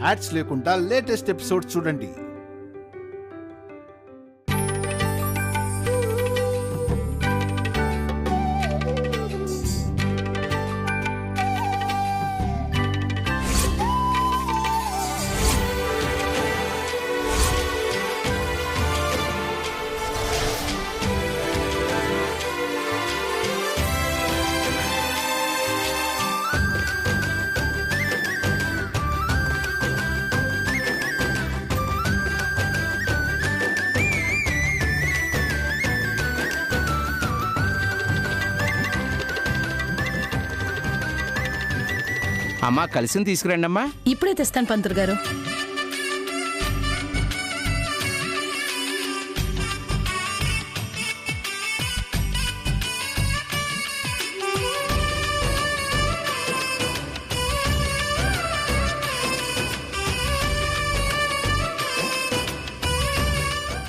Ads లేకుండా latest episode చూడండి. అమ్మా కలిసి తీసుకురండి అమ్మా. ఇప్పుడే తెస్తాను పంతులు గారు.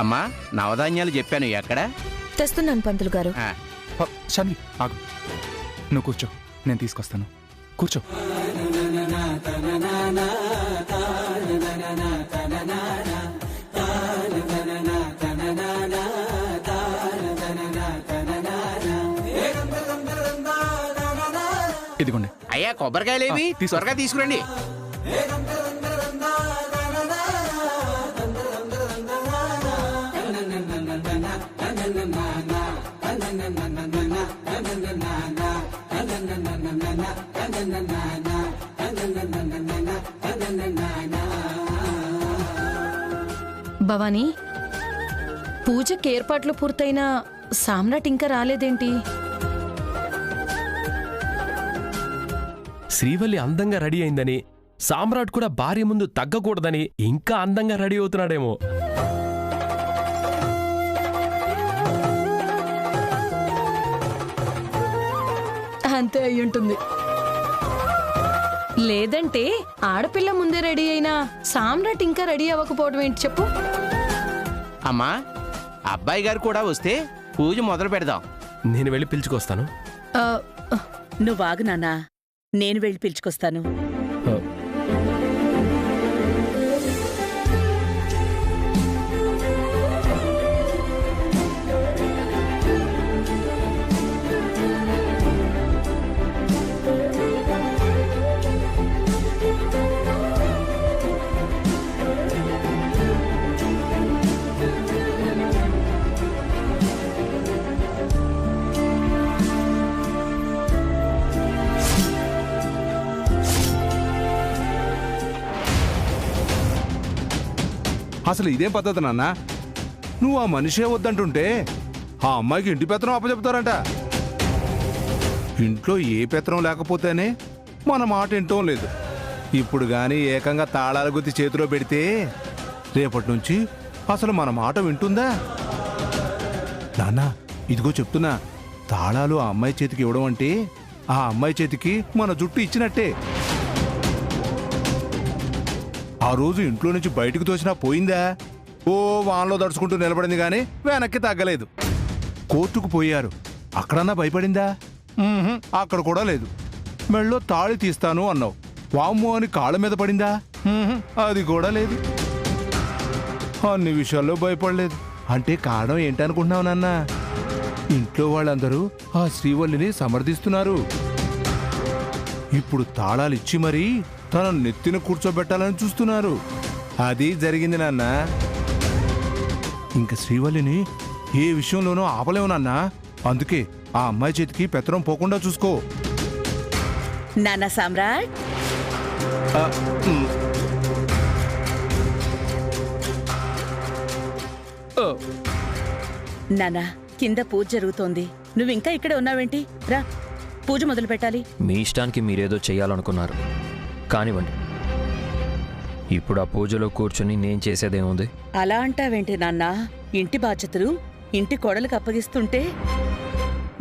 అమ్మా నవధాన్యాలు చెప్పాను, ఎక్కడ తెస్తున్నాను పంతులు గారు. షాన్వి ఆగు, నువ్వు కూర్చో, నేను తీసుకొస్తాను. కూర్చో. ఇదిగోండి. అయ్యా కొబ్బరికాయలేవి త్వరగా తీసుకురండి. భవానీ, పూజకి ఏర్పాట్లు పూర్తయినా సామ్రాట్ ఇంకా రాలేదేంటి? శ్రీవల్లి అందంగా రెడీ అయిందని, సామ్రాట్ కూడా భార్య ముందు తగ్గకూడదని ఇంకా అందంగా రెడీ అవుతున్నాడేమో. అంతే అయ్యుంటుంది. లేదంటే ఆడపిల్ల ముందే రెడీ అయినా సామ్రాట్ ఇంకా రెడీ అవ్వకపోవడం ఏంటి చెప్పు? అమ్మా అబ్బాయి గారు కూడా వస్తే పూజ మొదలు పెడదాం. నేను వెళ్ళి పిలుచుకొస్తాను. నువ్వు ఆగు నాన్నా, నేను వెళ్ళి పిలుచుకొస్తాను. అసలు ఇదేం పద్ధతి నాన్న? నువ్వు ఆ మనిషే వద్దంటుంటే ఆ అమ్మాయికి ఇంటి పెత్తనం అప్పచెప్తారంట. ఇంట్లో ఏ పెత్తనం లేకపోతేనే మన మాట వింటం లేదు. ఇప్పుడు గాని ఏకంగా తాళాల గుత్తి చేతిలో పెడితే రేపటి నుంచి అసలు మన మాట వింటుందా? నాన్న ఇదిగో చెప్తున్నా, తాళాలు ఆ అమ్మాయి చేతికి ఇవ్వడం అంటే ఆ అమ్మాయి చేతికి మన జుట్టు ఇచ్చినట్టే. ఆ రోజు ఇంట్లో నుంచి బయటకు తోసినా పోయిందా? ఓ వాన్లో దడుచుకుంటూ నిలబడింది గాని వెనక్కి తగ్గలేదు. కోర్టుకు పోయారు, అక్కడన్నా భయపడిందా? అక్కడ కూడా లేదు. మెళ్ళో తాళి తీస్తాను అన్నావు, వామ్ము అని కాళ్ళ మీద పడిందా? అది కూడా లేదు. అన్ని విషయాల్లో భయపడలేదు. అంటే కారణం ఏంటనుకుంటున్నావు నాన్న? ఇంట్లో వాళ్ళందరూ ఆ శ్రీవల్లిని సమర్థిస్తున్నారు. ఇప్పుడు తాళాలిచ్చి మరీ తన నెత్తిన కూర్చోబెట్టాలని చూస్తున్నారు. అది జరిగింది నాన్న. ఇంక శ్రీవల్లిని ఏ విషయంలోనూ ఆపలేవు నాన్న. అందుకే ఆ అమ్మాయి చేతికి పెత్తనం పోకుండా చూసుకో. నాన్న సామ్రాట్, నాన్న కింద పూజ జరుగుతోంది, నువ్వింకా ఇక్కడే ఉన్నావేంటి? రా, పూజ మొదలు పెట్టాలి. మీ ఇష్టానికి మీరేదో చెయ్యాలనుకున్నారు, కానివ్వండి. ఇప్పుడు ఆ పూజలో కూర్చొని నేను చేసేదేముంది? అలా అంటావేంటి నాన్న? ఇంటి బాధ్యతలు ఇంటి కోడలకు అప్పగిస్తుంటే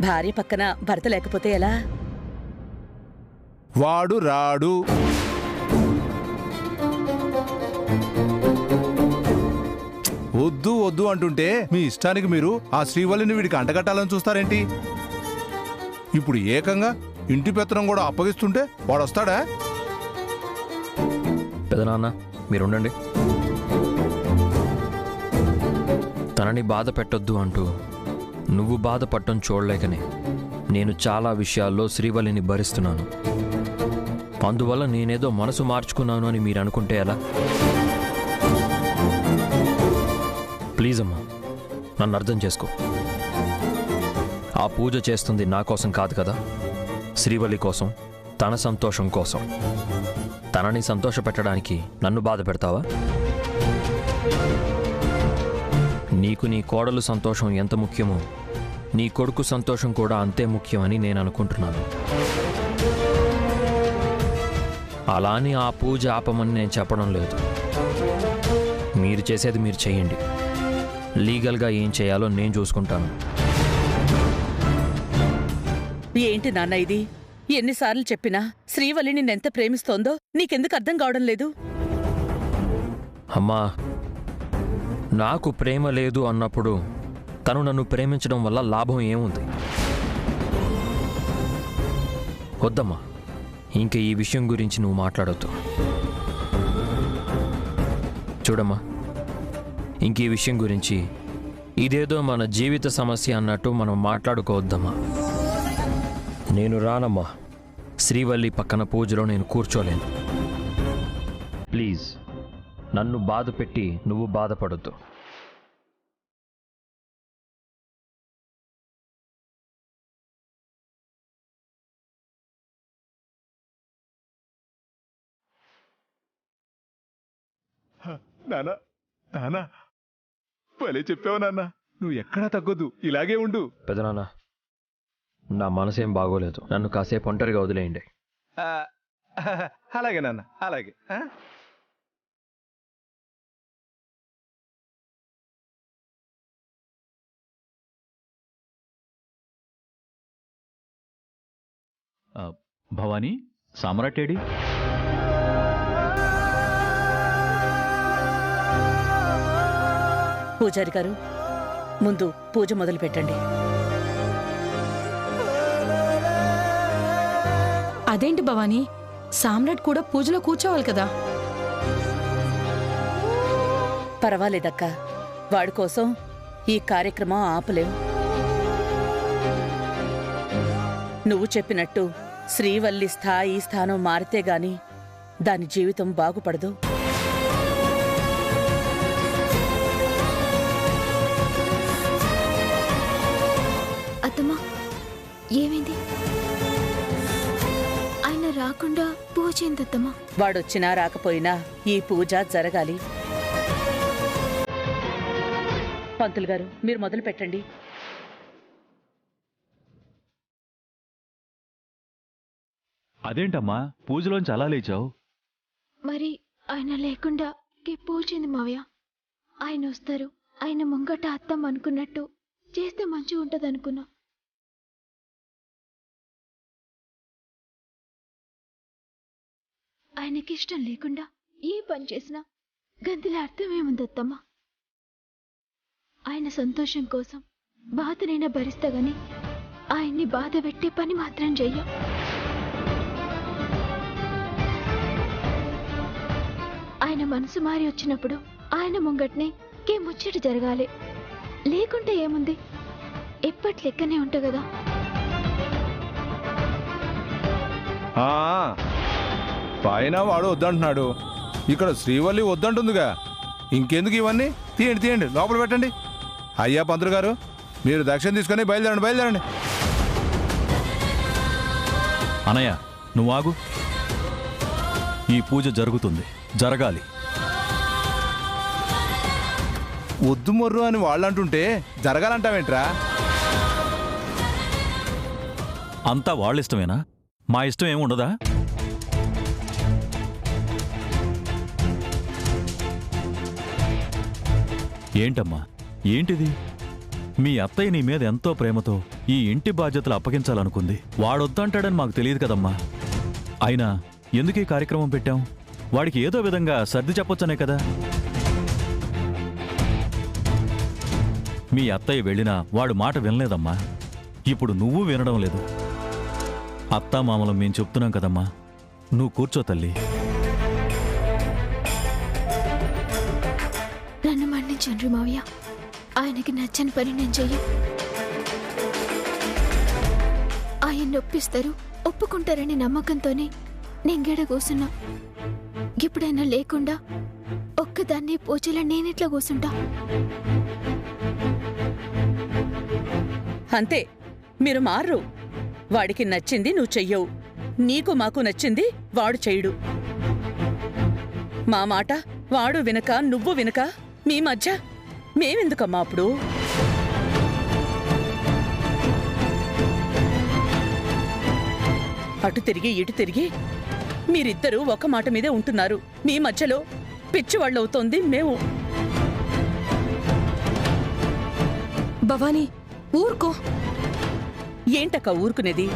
భార్య పక్కన భర్త లేకపోతే ఎలా? వాడు రాడు. వద్దు వద్దు అంటుంటే మీ ఇష్టానికి మీరు ఆ శ్రీవల్లిని వీడికి అంటగట్టాలని చూస్తారేంటి? ఇప్పుడు ఏకంగా ఇంటి పెత్తనం కూడా అప్పగిస్తుంటే వాడు వస్తాడా? పెదనాన్న మీరుండండి. తనని బాధ పెట్టొద్దు అంటూ నువ్వు బాధపడటం చూడలేకనే నేను చాలా విషయాల్లో శ్రీవల్లిని భరిస్తున్నాను. అందువల్ల నేనేదో మనసు మార్చుకున్నాను అని మీరు అనుకుంటే ఎలా? ప్లీజ్ అమ్మా, నన్ను అర్థం చేసుకో. ఆ పూజ చేస్తుంది నా కోసం కాదు కదా, శ్రీవల్లి కోసం, తన సంతోషం కోసం. తనని సంతోషపెట్టడానికి నన్ను బాధ పెడతావా? నీకు నీ కోడలు సంతోషం ఎంత ముఖ్యమో నీ కొడుకు సంతోషం కూడా అంతే ముఖ్యమని నేను అనుకుంటున్నాను. అలా అని ఆ పూజ ఆపమని నేను చెప్పడం లేదు. మీరు చేసేది మీరు చేయండి. లీగల్గా ఏం చేయాలో నేను చూసుకుంటాను. ఏంటి నాన్న ఇది? ఎన్నిసార్లు చెప్పినా శ్రీవల్లి నిన్నెంత ప్రేమిస్తోందో నీకెందుకు అర్థం కావడం లేదు? అమ్మా, నాకు ప్రేమ లేదు అన్నప్పుడు తను నన్ను ప్రేమించడం వల్ల లాభం ఏముంది? వద్దమ్మా, ఇంక ఈ విషయం గురించి నువ్వు మాట్లాడొద్దు. చూడమ్మా, ఇంక ఈ విషయం గురించి ఇదేదో మన జీవిత సమస్య అన్నట్టు మనం మాట్లాడుకోవద్దమ్మా. నేను రానమ్మా. శ్రీవల్లి పక్కన పూజలో నేను కూర్చోలేను. ప్లీజ్ నన్ను బాధ పెట్టి నువ్వు బాధపడొద్దు. నానా నానా భలే చెప్పావు నాన్న. నువ్వు ఎక్కడా తగ్గొద్దు, ఇలాగే ఉండు. పెదనాన్న, నా మనసేం బాగోలేదు. నన్ను కాసేపు ఒంటరిగా వదిలేయండి. అలాగే నాన్న, అలాగే. భవానీ, సామ్రాటేడి? పూజారి గారు, ముందు పూజ మొదలు పెట్టండి. అదేంటి భవానీ, సామ్రాట్ కూడా పూజలో కూర్చోవాలి కదా? పర్వాలేదక్క, వాడి కోసం ఈ కార్యక్రమం ఆపలేం. నువ్వు చెప్పినట్టు శ్రీవల్లి స్థాయి స్థానం మారితే గాని దాని జీవితం బాగుపడదు. అత్తమ్మా, ఏమైంది? ఆయన రాకుండా పూజ ఏందత్తమ్మా? వాడొచ్చినా రాకపోయినా ఈ పూజ జరగాలి. పంతులు గారు, మీరు మొదలు పెట్టండి. అదేంటమ్మా, పూజలోంచి అలా లేచావు? మరి ఆయన లేకుండా పూజ ఏంది మావయ్య? ఆయన వస్తారు, ఆయన ముంగట అత్తమ్మ అనుకున్నట్టు చేస్తే మంచిగా ఉంటది అనుకున్నా. ఆయనకిష్టం లేకుండా ఏ పని చేసినా గంతిలో అర్థమేముందత్తమ్మా? ఆయన సంతోషం కోసం బాధనైనా భరిస్తా గాని ఆయన్ని బాధ పెట్టే పని మాత్రం చెయ్యం. ఆయన మనసు మారి వచ్చినప్పుడు ఆయన ముంగట్నే ముచ్చట జరగాలి. లేకుంటే ఏముంది, ఎప్పటి లెక్కనే ఉంటా కదా. పైన వాడు వద్దంటున్నాడు, ఇక్కడ శ్రీవల్లి వద్దంటుందిగా. ఇంకెందుకు ఇవన్నీ? తీయండి తీయండి, లోపల పెట్టండి. అయ్యా పంతులు గారు, మీరు దక్షిణ తీసుకొని బయలుదేరండి. అనయ్య, నువ్వు ఆగు. ఈ పూజ జరుగుతుంది, జరగాలి. వద్దు మొర్రు అని వాళ్ళు అంటుంటే జరగాలంటావేంట్రా? అంతా వాళ్ళిష్టమేనా? మా ఇష్టం ఏముండదా? ఏంటమ్మా, ఏంటిది? మీ అత్తయ్య నీ మీద ఎంతో ప్రేమతో ఈ ఇంటి బాధ్యతలు అప్పగించాలనుకుంది. వాడొద్దంటాడని మాకు తెలియదు కదమ్మా. అయినా ఎందుకు ఈ కార్యక్రమం పెట్టాం? వాడికి ఏదో విధంగా సర్ది చెప్పొచ్చనే కదా. మీ అత్తయ్య వెళ్ళినా వాడు మాట వినలేదమ్మా. ఇప్పుడు నువ్వు వినడం లేదు. అత్తామామలం మేం చెప్తున్నాం కదమ్మా. నువ్వు కూర్చో తల్లి. క్షమించండి మావయ్య. ఆయనకి నచ్చని పని నేను చెయ్యి. ఆయన నొప్పిస్తారు, ఒప్పుకుంటారని నమ్మకంతోనే నేను గెడ కూసున్నా. ఇప్పుడైనా లేకుండా ఒక్కదాన్ని పూజలో నేనెట్లా కూసుంటా? అంతే, మీరు మార్రు. వాడికి నచ్చింది నువ్వు చెయ్యవు, నీకు మాకు నచ్చింది వాడు చెయ్యడు. మా మాట వాడు వినక నువ్వు వినక మీ మధ్య మేమెందుకమ్మా అప్పుడు? అటు తిరిగి ఇటు తిరిగి మీరిద్దరూ ఒక మాట మీదే ఉంటున్నారు. మీ మధ్యలో పిచ్చివాళ్ళవుతోంది మేము. భవానీ ఊరుకో. ఏంటక్క ఊరుకునేది?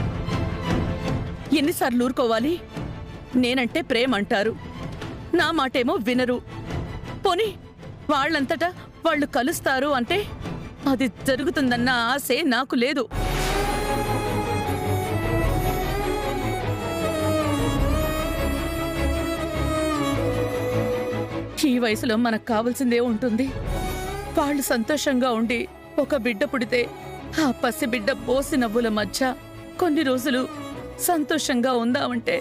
ఎన్నిసార్లు ఊరుకోవాలి? నేనంటే ప్రేమ అంటారు, నా మాటేమో వినరు. పోనీ వాళ్ళంతటా వాళ్ళు కలుస్తారు అంటే అది జరుగుతుందన్న ఆశే నాకు లేదు. ఈ వయసులో మనకు కావాల్సిందే ఉంటుంది. వాళ్ళు సంతోషంగా ఉండి ఒక బిడ్డ పుడితే ఆ పసి బిడ్డ బోసి నవ్వుల మధ్య కొన్ని రోజులు సంతోషంగా ఉందామంటే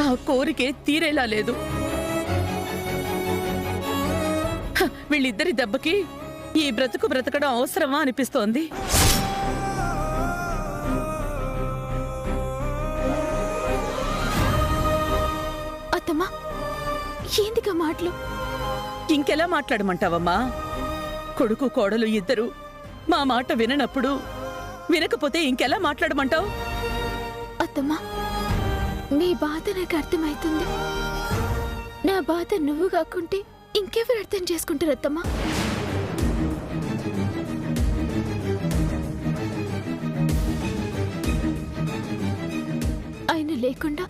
ఆ కోరికే తీరేలా లేదు. వీళ్ళిద్దరి దెబ్బకి ఈ బ్రతుకు బ్రతకడం అవసరమా అనిపిస్తోంది. అత్తమ్మా, ఏందిగా మాటలు? ఇంకెలా మాట్లాడమంటావమ్మా? కొడుకు కోడలు ఇద్దరు మా మాట విననప్పుడు వినకపోతే ఇంకెలా మాట్లాడమంటావు? అత్తమ్మా, మీ బాధ నాకు అర్థమవుతుంది. నా బాధ నువ్వు కాకుంటే ఇంకెవరు అర్థం చేసుకుంటారు అత్తమ్మా? ఆయన లేకుండా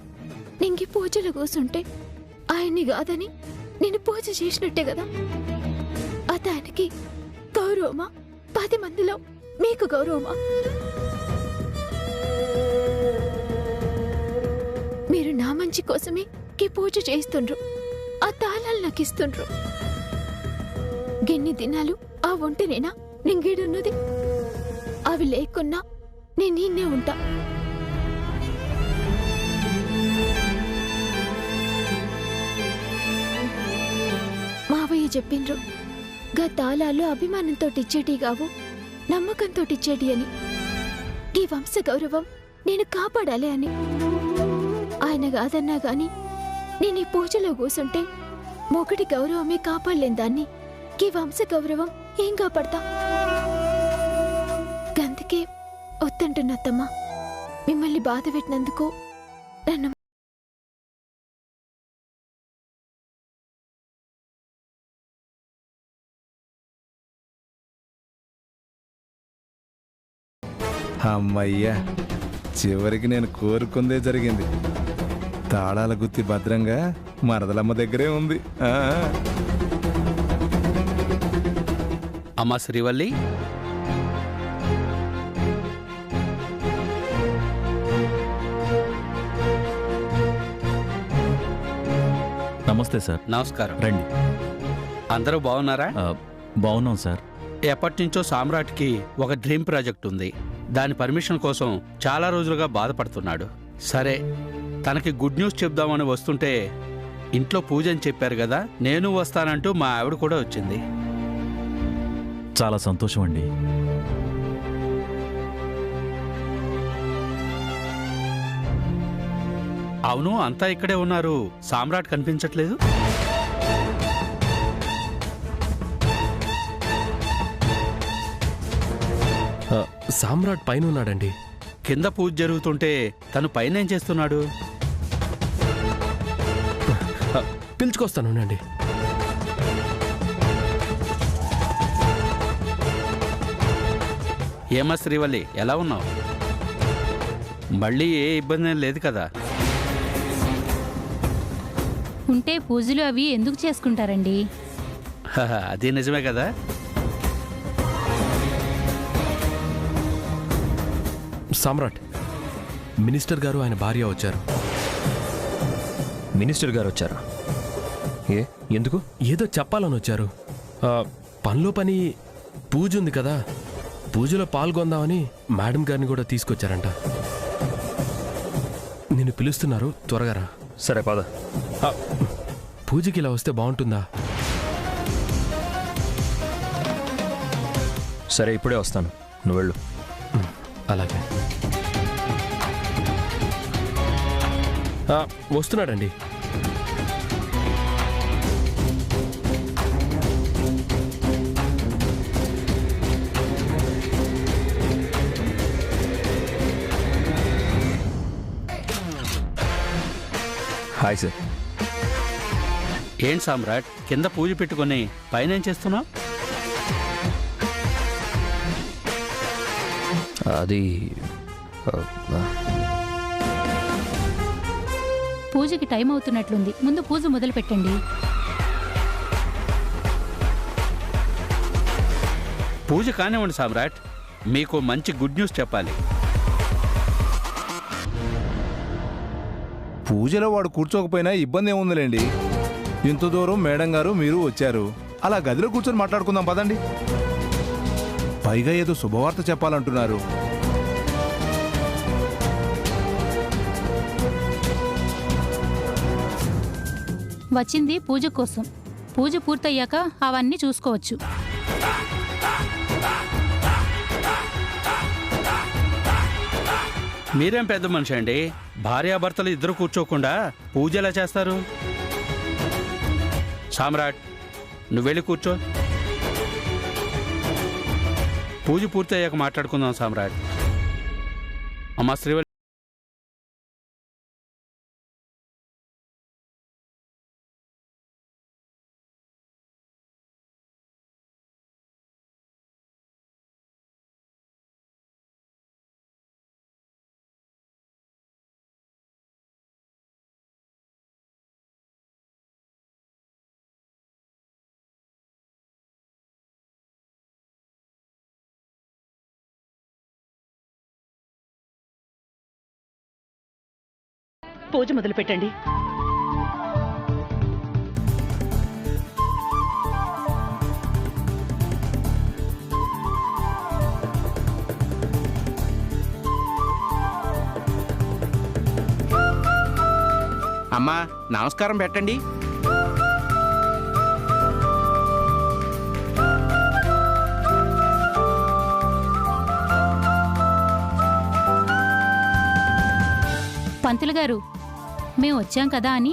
నింగి పూజలు కూసుంటే ఆయన్ని కాదని నేను పూజ చేసినట్టే కదా. అది ఆయనకి గౌరవమా? 10 మందిలో మీకు గౌరవమా? మీరు నా మంచి కోసమే ఈ పూజ చేస్తుండ్రు, ఆ తాళాలు నాకు ఇస్తుండ్రు. గిన్ని దినాలు ఆ ఒంటనేనా నింగేడున్నది? అవి లేకున్నా నేను నిన్నే ఉంటా. మావయ్య చెప్పిండ్రు, గా తాళాలు అభిమానంతో ఇచ్చేటి కావు, నమ్మకంతో ఇచ్చేటి అని. ఈ వంశ గౌరవం నేను కాపాడాలి అని. ఆయన కాదన్నా గాని నేను ఈ పూజలో కూసుంటే మొగటి గౌరవమే కాపాడలేని దాన్ని ఈ వంశ గౌరవం ఏం కాపాడతా? గందుకే వద్దంటున్నత్తమ్మా. మిమ్మల్ని బాధ పెట్టినందుకు నన్ను అమ్మయ్యా, చివరికి నేను కోరుకుందే జరిగింది. తాళాల గుత్తి భద్రంగా మరదలమ్మ దగ్గరే ఉంది. అమ్మా శ్రీవల్లి, నమస్తే సార్. నమస్కారం. రండి. అందరూ బాగున్నారా? బాగున్నాం సార్. ఎప్పటి నుంచో సామ్రాట్కి ఒక డ్రీమ్ ప్రాజెక్ట్ ఉంది. దాని పర్మిషన్ కోసం చాలా రోజులుగా బాధపడుతున్నాడు. సరే, తనకి గుడ్ న్యూస్ చెప్దామని వస్తుంటే ఇంట్లో పూజ అని చెప్పారు కదా, నేను వస్తానంటూ మా ఆవిడ కూడా వచ్చింది. చాలా సంతోషం అండి. అవును, అంతా ఇక్కడే ఉన్నారు, సామ్రాట్ కనిపించట్లేదు. సామ్రాట్ పైన ఉన్నాడండి. కింద పూజ జరుగుతుంటే తను పైన ఏం చేస్తున్నాడు? పిలుచుకొస్తానండి. ఏమా శ్రీవల్లి, ఎలా ఉన్నావు? మళ్ళీ ఏ ఇబ్బంది లేదు కదా? ఉంటే పూజలు అవి ఎందుకు చేసుకుంటారండి? అది నిజమే కదా. సామ్రాట్, మినిస్టర్ గారు ఆయన భార్య వచ్చారు. మినిస్టర్ గారు వచ్చారా? ఎందుకు? ఏదో చెప్పాలని వచ్చారు. పనిలో పని పూజ ఉంది కదా, పూజలో పాల్గొందామని మేడం గారిని కూడా తీసుకొచ్చారంట. నిన్ను పిలుస్తున్నారు, త్వరగా రా. సరే పద. పూజకి ఇలా వస్తే బాగుంటుందా? సరే ఇప్పుడే వస్తాను, నువ్వు వెళ్ళు. అలాగే. వస్తున్నాడండి. Hi sir. ఏంటి సామ్రాట్, కింద పూజ పెట్టుకుని పైన ఏం చేస్తున్నావు? అది పూజకి టైం అవుతున్నట్లుంది, ముందు పూజ మొదలు పెట్టండి. పూజ కానివ్వండి సామ్రాట్, మీకు మంచి గుడ్ న్యూస్ చెప్పాలి. పూజలో వాడు కూర్చోకపోయినా ఇబ్బంది ఏముందిలేండి. ఇంత దూరం మేడం గారు మీరు వచ్చారు, అలా గదిలో కూర్చొని మాట్లాడుకుందాం పదండి. పైగా ఏదో శుభవార్త చెప్పాలంటున్నారు. వచ్చింది పూజ కోసం. పూజ పూర్తయ్యాక అవన్నీ చూసుకోవచ్చు. మీరేం పెద్ద మనిషి అండి, భార్యాభర్తలు ఇద్దరు కూర్చోకుండా పూజ ఎలా చేస్తారు? సామ్రాట్, నువ్వు వెళ్ళి కూర్చో. పూజ పూర్తి అయ్యాక మాట్లాడుకుందాం సామ్రాట్. అమ్మా శ్రీవల్లి, పూజ మొదలు పెట్టండి. అమ్మా నమస్కారం పెట్టండి. పంతులు గారు, మేము వచ్చాం కదా అని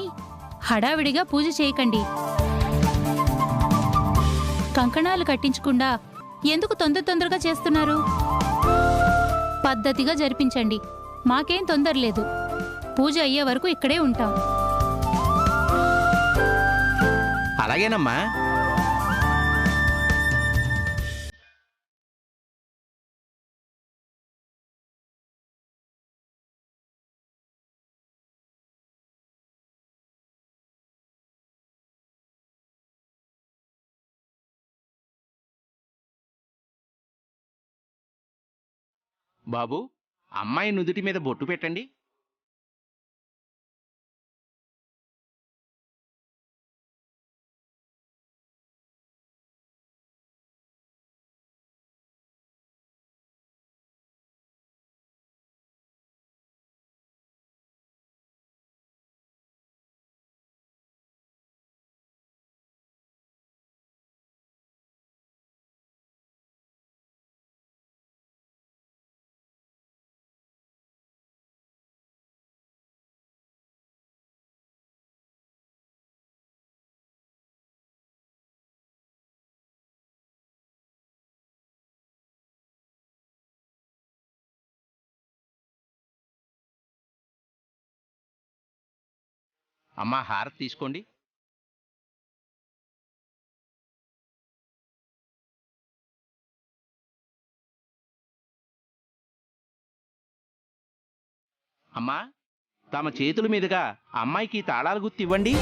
హడావిడిగా పూజ చేయకండి. కంకణాలు కట్టించకుండా ఎందుకు తొందరగా చేస్తున్నారు? పద్ధతిగా జరిపించండి, మాకేం తొందర లేదు. పూజ అయ్యే వరకు ఇక్కడే ఉంటాం. అలాగేనమ్మా. బాబు, అమ్మాయి నుదుటి మీద బొట్టు పెట్టండి. అమ్మా హారతి తీసుకోండి. అమ్మా, తమ చేతుల మీదుగా అమ్మాయికి తాళాల గుర్తు ఇవ్వండి.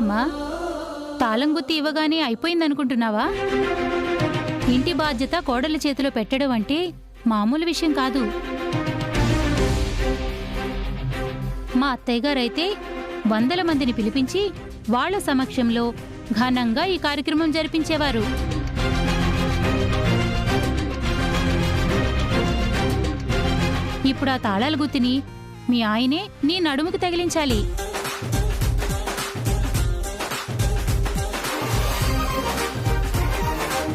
ఏంటమ్మా, తాళం గుత్తి ఇవ్వగానే అయిపోయిందనుకుంటున్నావా? ఇంటి బాధ్యత కోడలి చేతిలో పెట్టడం అంటే మామూలు విషయం కాదు. మా అత్తయ్య గారైతే 100 మందిని పిలిపించి వాళ్ల సమక్షంలో ఘనంగా ఈ కార్యక్రమం జరిపించేవారు. ఇప్పుడు ఆ తాళాల గుత్తిని మీ ఆయనే నీ నడుముకి తగిలించాలి.